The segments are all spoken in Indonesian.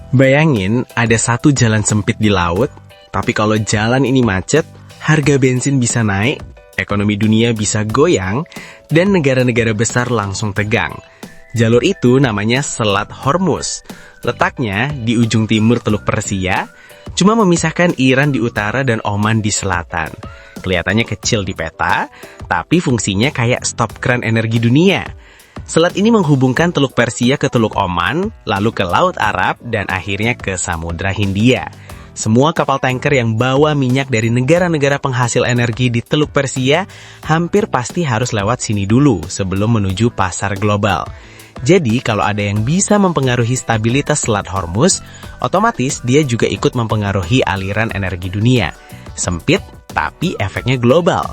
Bayangin ada satu jalan sempit di laut, tapi kalau jalan ini macet, harga bensin bisa naik, ekonomi dunia bisa goyang, dan negara-negara besar langsung tegang. Jalur itu namanya Selat Hormuz. Letaknya di ujung timur Teluk Persia, cuma memisahkan Iran di utara dan Oman di selatan. Kelihatannya kecil di peta, tapi fungsinya kayak stop keran energi dunia. Selat ini menghubungkan Teluk Persia ke Teluk Oman, lalu ke Laut Arab, dan akhirnya ke Samudra Hindia. Semua kapal tanker yang bawa minyak dari negara-negara penghasil energi di Teluk Persia hampir pasti harus lewat sini dulu sebelum menuju pasar global. Jadi, kalau ada yang bisa mempengaruhi stabilitas Selat Hormuz, otomatis dia juga ikut mempengaruhi aliran energi dunia. Sempit, tapi efeknya global.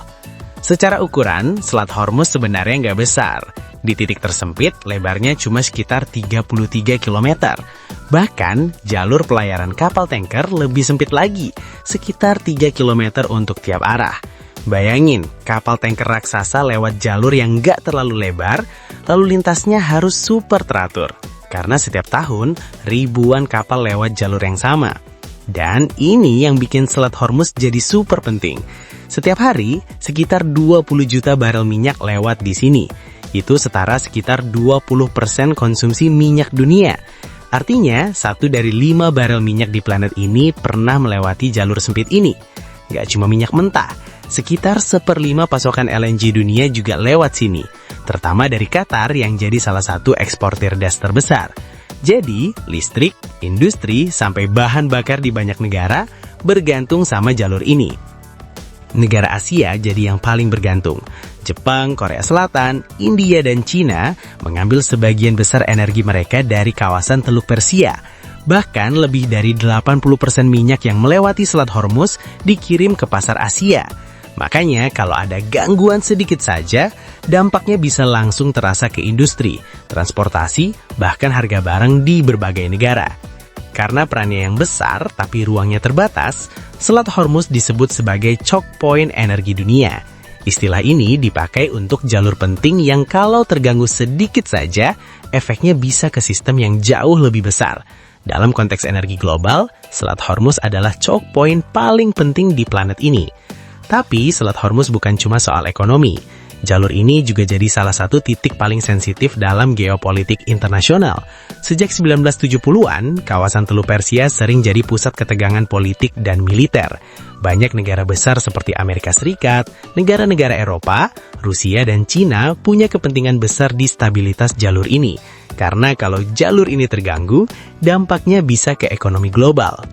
Secara ukuran, Selat Hormuz sebenarnya nggak besar. Di titik tersempit, lebarnya cuma sekitar 33 km. Bahkan, jalur pelayaran kapal tanker lebih sempit lagi, sekitar 3 km untuk tiap arah. Bayangin, kapal tanker raksasa lewat jalur yang nggak terlalu lebar, lalu lintasnya harus super teratur. Karena setiap tahun, ribuan kapal lewat jalur yang sama. Dan ini yang bikin Selat Hormuz jadi super penting. Setiap hari, sekitar 20 juta barel minyak lewat di sini. Itu setara sekitar 20% konsumsi minyak dunia. Artinya, 1 dari 5 barel minyak di planet ini pernah melewati jalur sempit ini. Gak cuma minyak mentah, sekitar 1/5 pasokan LNG dunia juga lewat sini. Terutama dari Qatar yang jadi salah satu eksportir gas terbesar. Jadi, listrik, industri, sampai bahan bakar di banyak negara bergantung sama jalur ini. Negara Asia jadi yang paling bergantung. Jepang, Korea Selatan, India, dan Cina mengambil sebagian besar energi mereka dari kawasan Teluk Persia. Bahkan lebih dari 80% minyak yang melewati Selat Hormuz dikirim ke pasar Asia. Makanya kalau ada gangguan sedikit saja, dampaknya bisa langsung terasa ke industri, transportasi, bahkan harga barang di berbagai negara. Karena perannya yang besar tapi ruangnya terbatas, Selat Hormuz disebut sebagai choke point energi dunia. Istilah ini dipakai untuk jalur penting yang kalau terganggu sedikit saja, efeknya bisa ke sistem yang jauh lebih besar. Dalam konteks energi global, Selat Hormuz adalah choke point paling penting di planet ini. Tapi Selat Hormuz bukan cuma soal ekonomi. Jalur ini juga jadi salah satu titik paling sensitif dalam geopolitik internasional. Sejak 1970-an, kawasan Teluk Persia sering jadi pusat ketegangan politik dan militer. Banyak negara besar seperti Amerika Serikat, negara-negara Eropa, Rusia, dan Cina punya kepentingan besar di stabilitas jalur ini. Karena kalau jalur ini terganggu, dampaknya bisa ke ekonomi global.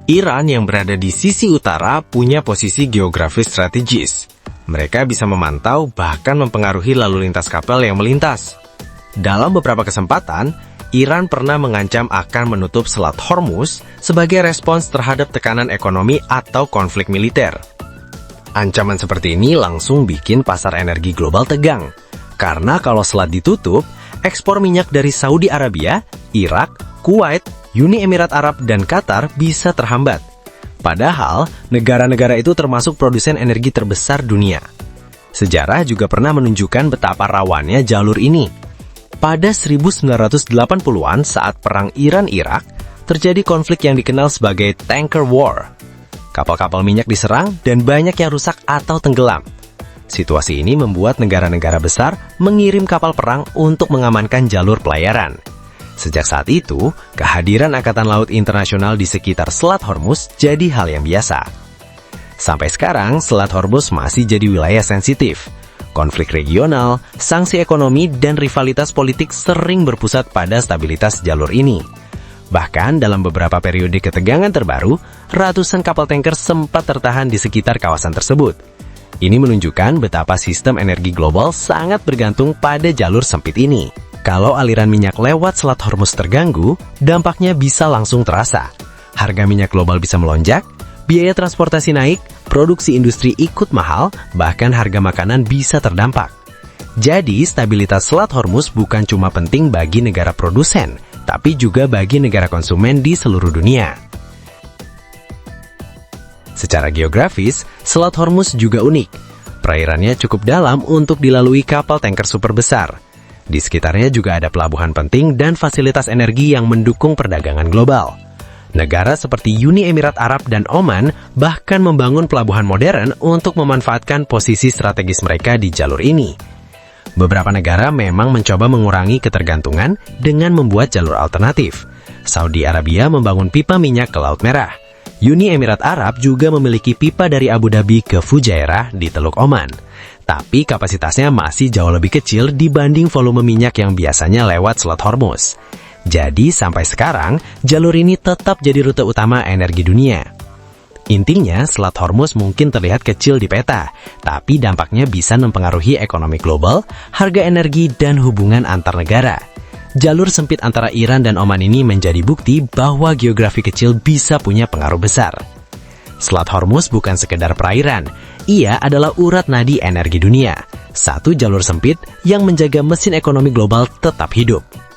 Iran yang berada di sisi utara punya posisi geografis strategis. Mereka bisa memantau bahkan mempengaruhi lalu lintas kapal yang melintas. Dalam beberapa kesempatan, Iran pernah mengancam akan menutup Selat Hormuz sebagai respons terhadap tekanan ekonomi atau konflik militer. Ancaman seperti ini langsung bikin pasar energi global tegang. Karena kalau selat ditutup, ekspor minyak dari Saudi Arabia, Irak, Kuwait, Uni Emirat Arab, dan Qatar bisa terhambat. Padahal, negara-negara itu termasuk produsen energi terbesar dunia. Sejarah juga pernah menunjukkan betapa rawannya jalur ini. Pada 1980-an saat Perang Iran-Irak, terjadi konflik yang dikenal sebagai Tanker War. Kapal-kapal minyak diserang dan banyak yang rusak atau tenggelam. Situasi ini membuat negara-negara besar mengirim kapal perang untuk mengamankan jalur pelayaran. Sejak saat itu, kehadiran Angkatan Laut Internasional di sekitar Selat Hormuz jadi hal yang biasa. Sampai sekarang, Selat Hormuz masih jadi wilayah sensitif. Konflik regional, sanksi ekonomi, dan rivalitas politik sering berpusat pada stabilitas jalur ini. Bahkan dalam beberapa periode ketegangan terbaru, ratusan kapal tanker sempat tertahan di sekitar kawasan tersebut. Ini menunjukkan betapa sistem energi global sangat bergantung pada jalur sempit ini. Kalau aliran minyak lewat Selat Hormuz terganggu, dampaknya bisa langsung terasa. Harga minyak global bisa melonjak, biaya transportasi naik, produksi industri ikut mahal, bahkan harga makanan bisa terdampak. Jadi, stabilitas Selat Hormuz bukan cuma penting bagi negara produsen, tapi juga bagi negara konsumen di seluruh dunia. Secara geografis, Selat Hormuz juga unik. Perairannya cukup dalam untuk dilalui kapal tanker super besar. Di sekitarnya juga ada pelabuhan penting dan fasilitas energi yang mendukung perdagangan global. Negara seperti Uni Emirat Arab dan Oman bahkan membangun pelabuhan modern untuk memanfaatkan posisi strategis mereka di jalur ini. Beberapa negara memang mencoba mengurangi ketergantungan dengan membuat jalur alternatif. Saudi Arabia membangun pipa minyak ke Laut Merah. Uni Emirat Arab juga memiliki pipa dari Abu Dhabi ke Fujairah di Teluk Oman. Tapi kapasitasnya masih jauh lebih kecil dibanding volume minyak yang biasanya lewat Selat Hormuz. Jadi sampai sekarang, jalur ini tetap jadi rute utama energi dunia. Intinya, Selat Hormuz mungkin terlihat kecil di peta, tapi dampaknya bisa mempengaruhi ekonomi global, harga energi, dan hubungan antar negara. Jalur sempit antara Iran dan Oman ini menjadi bukti bahwa geografi kecil bisa punya pengaruh besar. Selat Hormuz bukan sekedar perairan, ia adalah urat nadi energi dunia. Satu jalur sempit yang menjaga mesin ekonomi global tetap hidup.